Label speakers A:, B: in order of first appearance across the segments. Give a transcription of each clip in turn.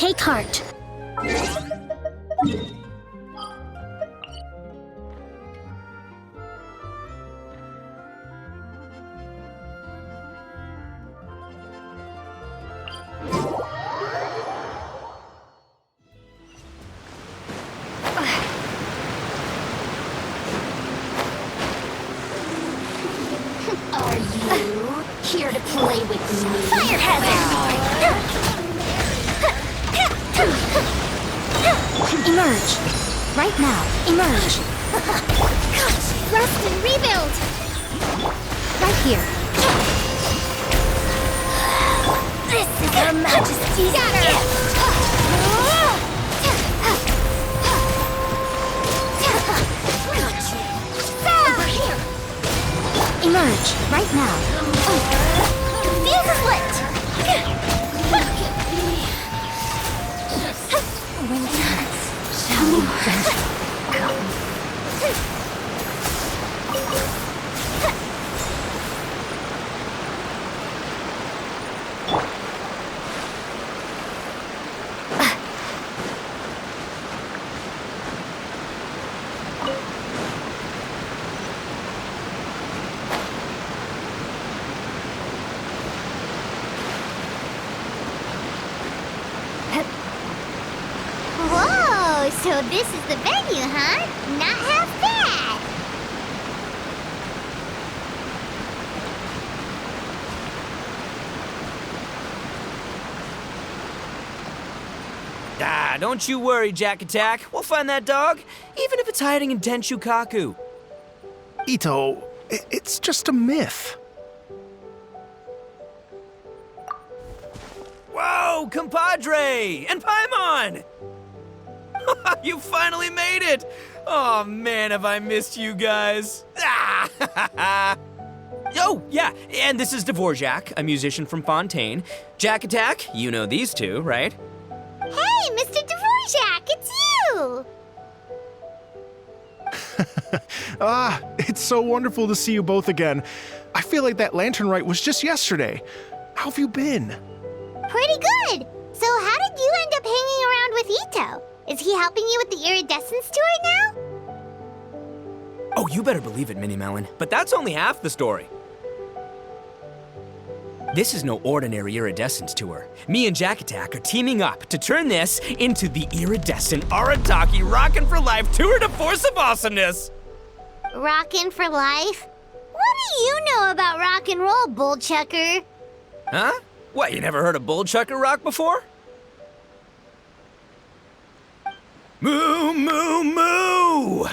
A: Take heart.
B: Are you here to play with me?
A: Fire hazard! Emerge. Right now, emerge. Rest and rebuild. Right here. This is Her Majesty's gift. Over here. Emerge right now. Fuse is lit. When shall we venture?
B: Whoa, so this is the venue, huh? Not half bad.
C: Ah, don't you worry, Jack Attack. We'll find that dog, even if it's hiding in Tenshukaku.
D: Ito, it's just a myth.
C: Whoa, compadre! And Paimon! You finally made it! Oh man, have I missed you guys. Ah! Oh, yeah, and this is Dvorak, a musician from Fontaine. Jack Attack, you know these two, right?
B: Hey, Mr. Dvorak, it's you!
D: It's so wonderful to see you both again. I feel like that lantern rite was just yesterday. How have you been?
B: Pretty good. So how did you end up hanging around with Ito? Is he helping you with the Iridescent tour now?
C: Oh, you better believe it, Minnie Melon. But that's only half the story. This is no ordinary Iridescent tour. Me and Jack Attack are teaming up to turn this into the Iridescent Arataki Rockin' for Life Tour de Force of Awesomeness.
B: Rockin' for life? What do you know about rock and roll, bullchucker?
C: Huh? What, you never heard a bullchucker rock before? Moo, moo, moo!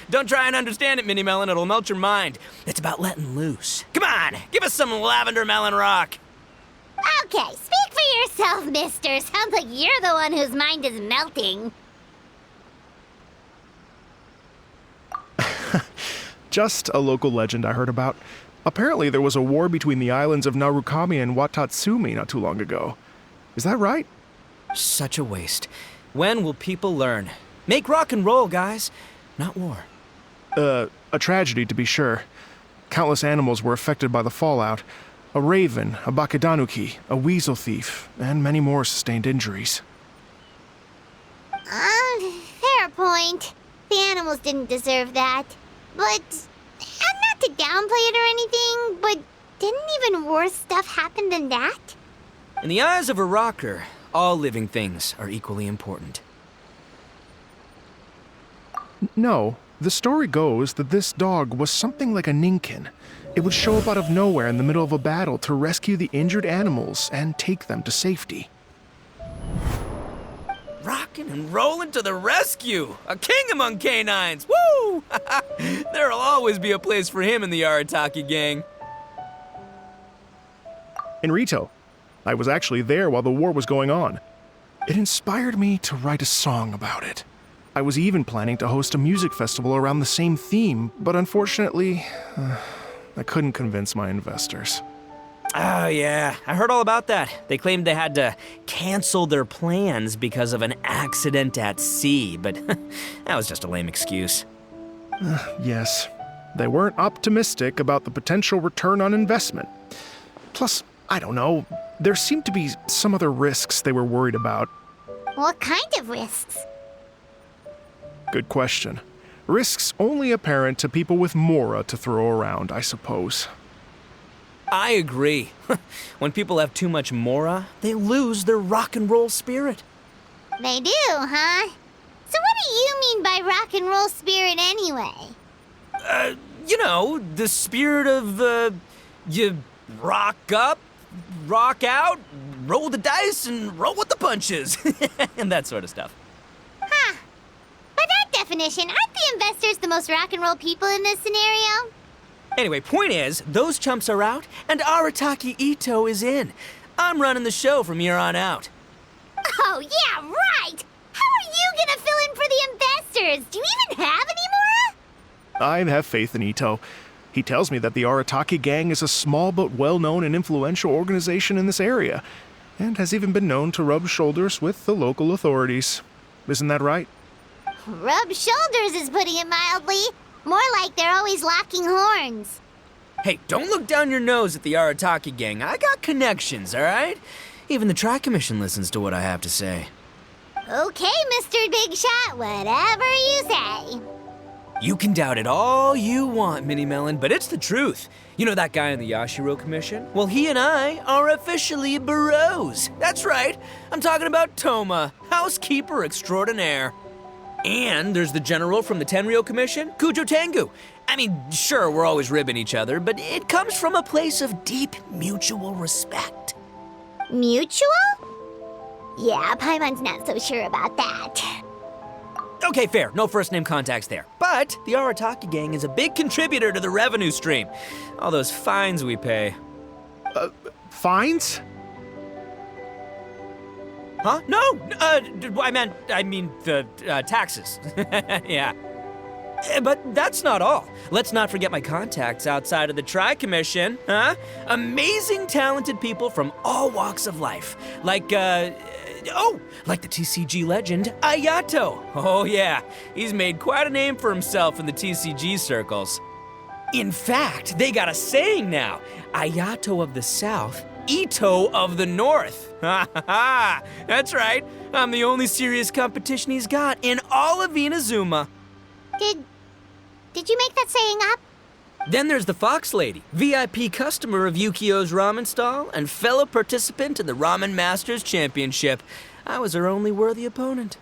C: Don't try and understand it, Minnie Melon. It'll melt your mind. It's about letting loose. Come on, give us some lavender melon rock.
B: Okay, speak for yourself, mister. Sounds like you're the one whose mind is melting.
D: Just a local legend I heard about. Apparently there was a war between the islands of Narukami and Watatsumi not too long ago. Is that right?
C: Such a waste. When will people learn? Make rock and roll, guys, not war.
D: A tragedy to be sure. Countless animals were affected by the fallout. A raven, a bakedanuki, a weasel thief, and many more sustained injuries.
B: Fair point. The animals didn't deserve that. But, not to downplay it or anything, but didn't even worse stuff happen than that?
C: In the eyes of a rocker, all living things are equally important.
D: No, the story goes that this dog was something like a ninkin. It would show up out of nowhere in the middle of a battle to rescue the injured animals and take them to safety.
C: Rockin' and rollin' to the rescue! A king among canines! Woo! There'll always be a place for him in the Arataki gang.
D: In Rito, I was actually there while the war was going on. It inspired me to write a song about it. I was even planning to host a music festival around the same theme, but unfortunately, I couldn't convince my investors.
C: Oh, yeah. I heard all about that. They claimed they had to cancel their plans because of an accident at sea, but that was just a lame excuse.
D: Yes. They weren't optimistic about the potential return on investment. Plus, I don't know, there seemed to be some other risks they were worried about.
B: What kind of risks?
D: Good question. Risks only apparent to people with Mora to throw around, I suppose.
C: I agree. When people have too much Mora, they lose their rock and roll spirit.
B: They do, huh? So what do you mean by rock and roll spirit anyway?
C: You know, the spirit of, you rock up, rock out, roll the dice, and roll with the punches. And that sort of stuff.
B: Huh. By that definition, aren't the investors the most rock and roll people in this scenario?
C: Anyway, point is, those chumps are out, and Arataki Ito is in. I'm running the show from here on out.
B: Oh, yeah, right! How are you gonna fill in for the investors? Do you even have any Mora?
D: I have faith in Ito. He tells me that the Arataki gang is a small but well-known and influential organization in this area, and has even been known to rub shoulders with the local authorities. Isn't that right?
B: Rub shoulders is putting it mildly. More like they're always locking horns.
C: Hey, don't look down your nose at the Arataki gang. I got connections, all right? Even the Tri-Commission listens to what I have to say.
B: Okay, Mr. Big Shot, whatever you say.
C: You can doubt it all you want, Mini Melon, but it's the truth. You know that guy in the Yashiro Commission? Well, he and I are officially bros. That's right. I'm talking about Toma, housekeeper extraordinaire. And there's the general from the Tenryo Commission, Kujo Tengu. I mean, sure, we're always ribbing each other, but it comes from a place of deep mutual respect.
B: Mutual? Yeah, Paimon's not so sure about that.
C: Okay, fair. No first-name contacts there. But the Arataki gang is a big contributor to the revenue stream. All those fines we pay.
D: Fines?
C: Huh? No! I mean the taxes. Yeah. But that's not all. Let's not forget my contacts outside of the Tri-Commission, huh? Amazing, talented people from all walks of life. Like the TCG legend, Ayato. Oh yeah, he's made quite a name for himself in the TCG circles. In fact, they got a saying now, Ayato of the South, Ito of the North. Ha ha ha! That's right, I'm the only serious competition he's got in all of Inazuma.
B: Did you make that saying up?
C: Then there's the Fox Lady, VIP customer of Yukio's ramen stall and fellow participant in the Ramen Masters Championship. I was her only worthy opponent.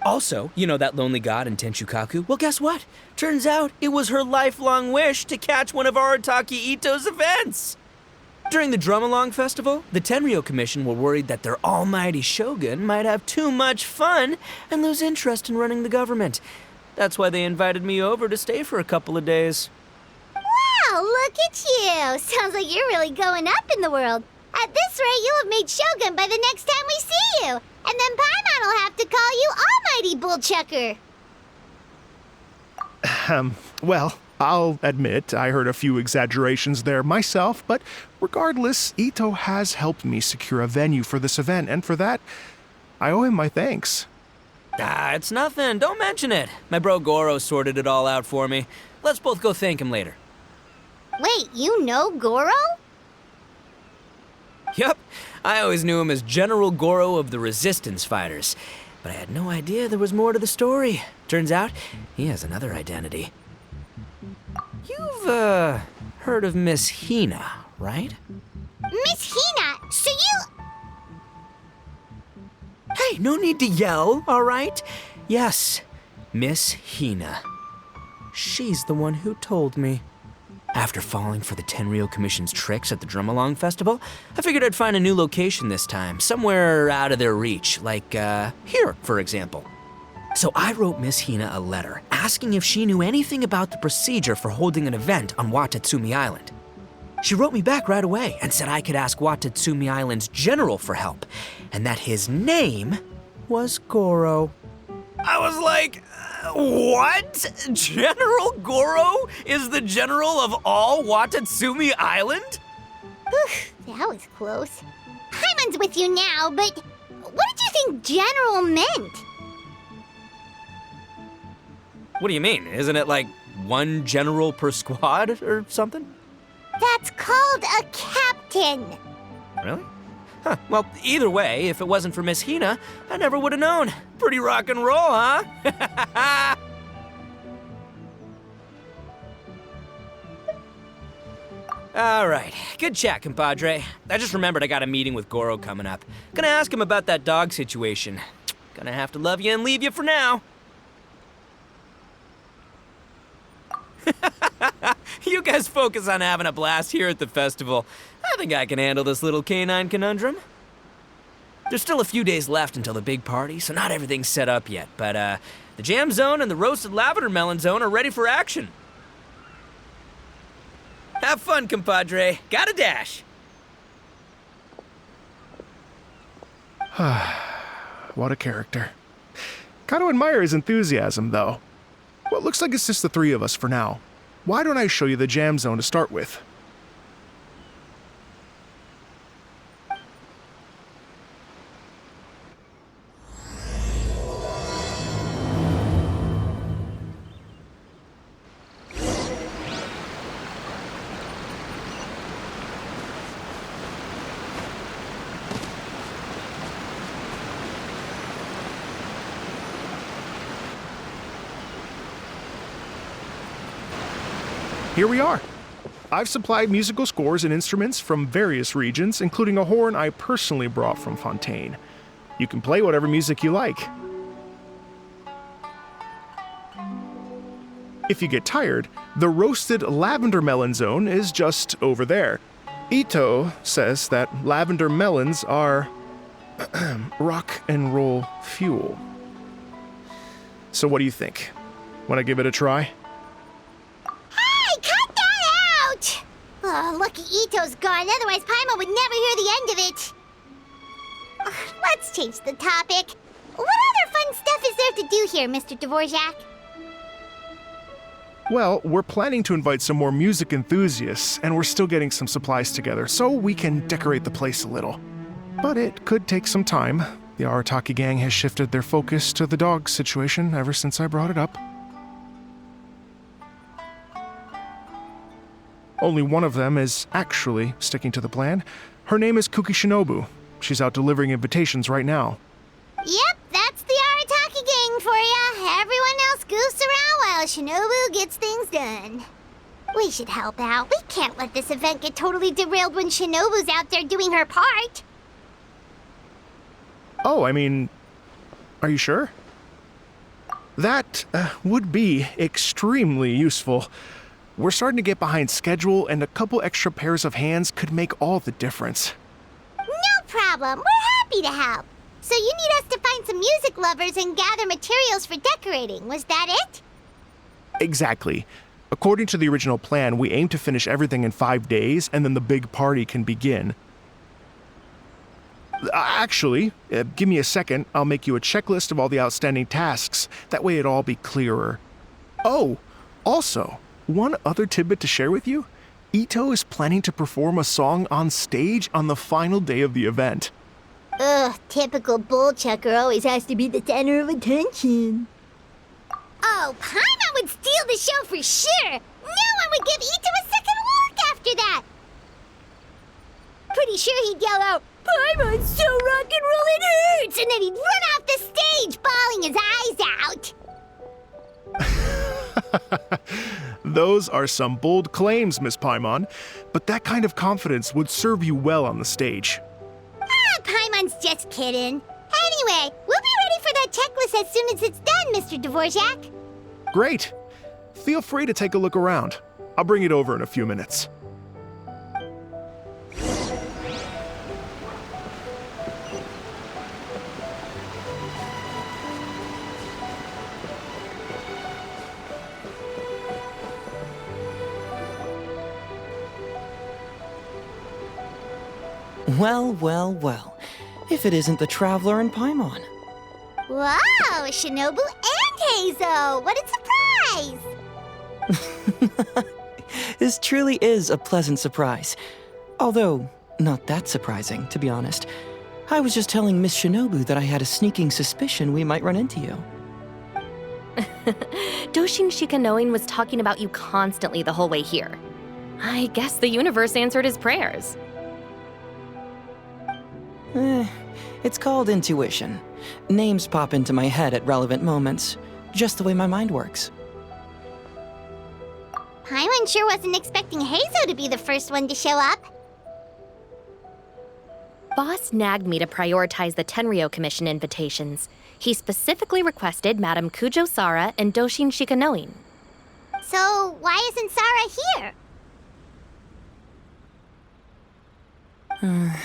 C: Also, you know that lonely god in Tenshukaku? Well, guess what? Turns out it was her lifelong wish to catch one of Arataki Ito's events. During the Drum-Along Festival, the Tenryo Commission were worried that their almighty shogun might have too much fun and lose interest in running the government. That's why they invited me over to stay for a couple of days.
B: Wow, look at you! Sounds like you're really going up in the world. At this rate, you'll have made Shogun by the next time we see you. And then Paimon will have to call you Almighty Bullchucker.
D: Well, I'll admit I heard a few exaggerations there myself, but regardless, Ito has helped me secure a venue for this event, and for that, I owe him my thanks.
C: Ah, it's nothing. Don't mention it. My bro Goro sorted it all out for me. Let's both go thank him later.
B: Wait, you know Goro?
C: Yup. I always knew him as General Goro of the Resistance Fighters. But I had no idea there was more to the story. Turns out, he has another identity. You've, heard of Miss Hina, right?
B: Miss Hina, so you...
C: Hey, no need to yell, all right? Yes, Miss Hina. She's the one who told me. After falling for the Tenryo Commission's tricks at the Drum-Along Festival, I figured I'd find a new location this time, somewhere out of their reach, like, here, for example. So I wrote Miss Hina a letter, asking if she knew anything about the procedure for holding an event on Watatsumi Island. She wrote me back right away and said I could ask Watatsumi Island's general for help, and that his name was Goro. I was like, what? General Goro is the general of all Watatsumi Island?
B: That was close. Paimon's with you now, but what did you think general meant?
C: What do you mean? Isn't it like one general per squad or something?
B: That's called a captain.
C: Really? Huh. Well, either way, if it wasn't for Miss Hina, I never would have known. Pretty rock and roll, huh? All right, good chat, compadre. I just remembered I got a meeting with Goro coming up. Gonna ask him about that dog situation. Gonna have to love you and leave you for now. You guys focus on having a blast here at the festival. I think I can handle this little canine conundrum. There's still a few days left until the big party, so not everything's set up yet, but the jam zone and the roasted lavender melon zone are ready for action. Have fun, compadre. Gotta dash.
D: What a character. Gotta admire his enthusiasm, though. Well, it looks like it's just the three of us for now. Why don't I show you the jam zone to start with? Here we are. I've supplied musical scores and instruments from various regions, including a horn I personally brought from Fontaine. You can play whatever music you like. If you get tired, the roasted lavender melon zone is just over there. Ito says that lavender melons are rock and roll fuel. So what do you think? Want to give it a try?
B: Oh, lucky Ito's gone, otherwise Paimon would never hear the end of it. Let's change the topic. What other fun stuff is there to do here, Mr. Dvorak?
D: Well, we're planning to invite some more music enthusiasts, and we're still getting some supplies together, so we can decorate the place a little. But it could take some time. The Arataki gang has shifted their focus to the dog situation ever since I brought it up. Only one of them is actually sticking to the plan. Her name is Kuki Shinobu. She's out delivering invitations right now.
B: Yep, that's the Arataki gang for ya. Everyone else goofs around while Shinobu gets things done. We should help out. We can't let this event get totally derailed when Shinobu's out there doing her part.
D: Oh, I mean, are you sure? That would be extremely useful. We're starting to get behind schedule, and a couple extra pairs of hands could make all the difference.
B: No problem. We're happy to help. So you need us to find some music lovers and gather materials for decorating. Was that it?
D: Exactly. According to the original plan, we aim to finish everything in 5 days, and then the big party can begin. Actually, give me a second. I'll make you a checklist of all the outstanding tasks. That way it'll all be clearer. Oh, also, one other tidbit to share with you. Ito is planning to perform a song on stage on the final day of the event.
B: Ugh, typical bull chucker always has to be the center of attention. Oh, Paimon would steal the show for sure! No one would give Ito a second look after that! Pretty sure he'd yell out, "Paimon's so rock and roll it hurts!" And then he'd run off the stage, bawling his eyes out.
D: Those are some bold claims, Miss Paimon, but that kind of confidence would serve you well on the stage.
B: Paimon's just kidding. Anyway, we'll be ready for that checklist as soon as it's done, Mr. Dvorak.
D: Great. Feel free to take a look around. I'll bring it over in a few minutes.
E: Well, well, well. If it isn't the Traveler and Paimon.
B: Wow, Shinobu and Heizo! What a surprise!
E: This truly is a pleasant surprise. Although, not that surprising, to be honest. I was just telling Miss Shinobu that I had a sneaking suspicion we might run into you.
A: Doshin Shikanoin was talking about you constantly the whole way here. I guess the universe answered his prayers.
E: It's called intuition. Names pop into my head at relevant moments, just the way my mind works.
B: Paimon sure wasn't expecting Heizo to be the first one to show up.
A: Boss nagged me to prioritize the Tenryo Commission invitations. He specifically requested Madame Kujo Sara and Doshin Shikanoin.
B: So, why isn't Sara here?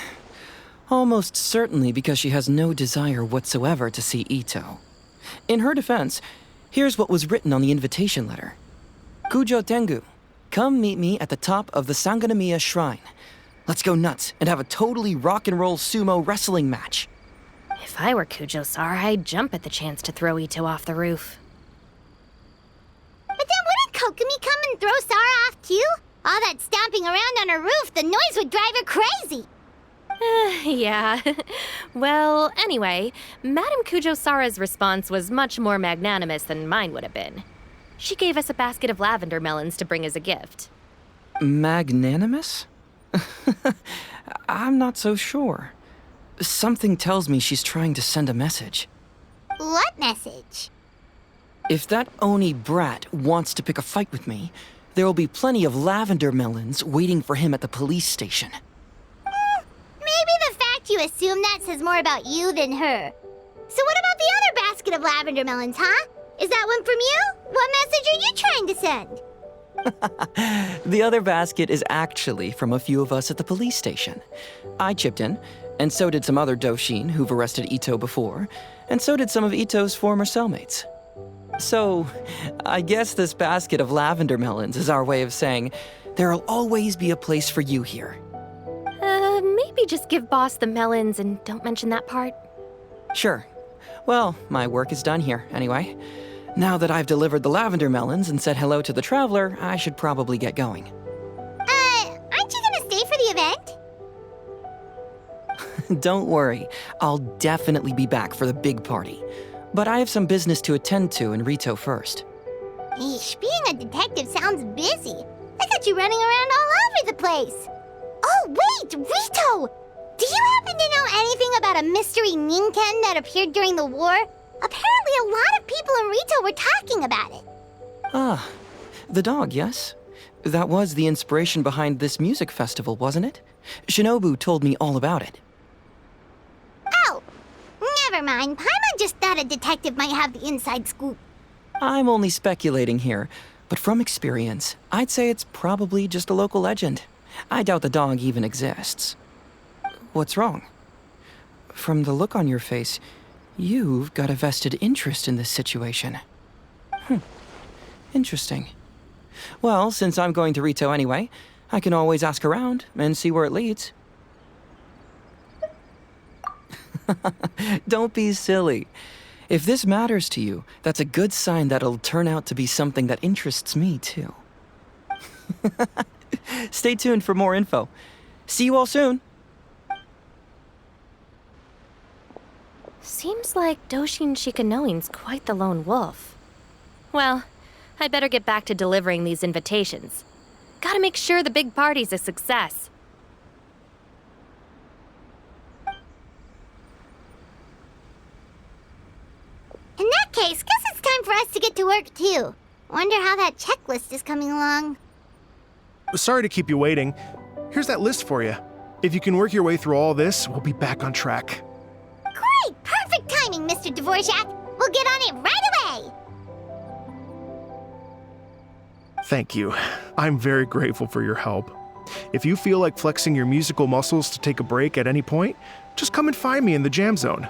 E: Almost certainly because she has no desire whatsoever to see Ito. In her defense, here's what was written on the invitation letter. Kujo Tengu, come meet me at the top of the Sanganamiya Shrine. Let's go nuts and have a totally rock and roll sumo wrestling match.
A: If I were Kujo Sara, I'd jump at the chance to throw Ito off the roof.
B: But then wouldn't Kokomi come and throw Sara off too? All that stomping around on her roof, the noise would drive her crazy.
A: Yeah. Well, anyway, Madame Kujo Sara's response was much more magnanimous than mine would have been. She gave us a basket of lavender melons to bring as a gift.
E: Magnanimous? I'm not so sure. Something tells me she's trying to send a message.
B: What message?
E: If that Oni brat wants to pick a fight with me, there will be plenty of lavender melons waiting for him at the police station.
B: Maybe the fact you assume that says more about you than her. So what about the other basket of lavender melons, huh? Is that one from you? What message are you trying to send?
E: The other basket is actually from a few of us at the police station. I chipped in, and so did some other Doshin who've arrested Ito before, and so did some of Ito's former cellmates. So, I guess this basket of lavender melons is our way of saying, there'll always be a place for you here.
A: Maybe just give Boss the melons and don't mention that part.
E: Sure. Well, my work is done here, anyway. Now that I've delivered the lavender melons and said hello to the traveler, I should probably get going.
B: Aren't you gonna stay for the event?
E: Don't worry, I'll definitely be back for the big party. But I have some business to attend to in Rito first.
B: Eesh, being a detective sounds busy. I got you running around all over the place. Oh, wait, Rito! Do you happen to know anything about a mystery Ninken that appeared during the war? Apparently a lot of people in Rito were talking about it.
E: Ah, the dog, yes? That was the inspiration behind this music festival, wasn't it? Shinobu told me all about it.
B: Oh, never mind. Paimon just thought a detective might have the inside scoop.
E: I'm only speculating here, but from experience, I'd say it's probably just a local legend. I doubt the dog even exists. What's wrong? From the look on your face, you've got a vested interest in this situation. Interesting. Well, since I'm going to Rito anyway, I can always ask around and see where it leads. Don't be silly. If this matters to you, that's a good sign that it'll turn out to be something that interests me too. Stay tuned for more info. See you all soon.
A: Seems like Doshin Shikanoin's quite the lone wolf. Well, I'd better get back to delivering these invitations. Gotta make sure the big party's a success.
B: In that case, guess it's time for us to get to work too. Wonder how that checklist is coming along.
D: Sorry to keep you waiting. Here's that list for you. If you can work your way through all this, we'll be back on track.
B: Great! Perfect timing, Mr. Dvorak. We'll get on it right away!
D: Thank you. I'm very grateful for your help. If you feel like flexing your musical muscles to take a break at any point, just come and find me in the jam zone.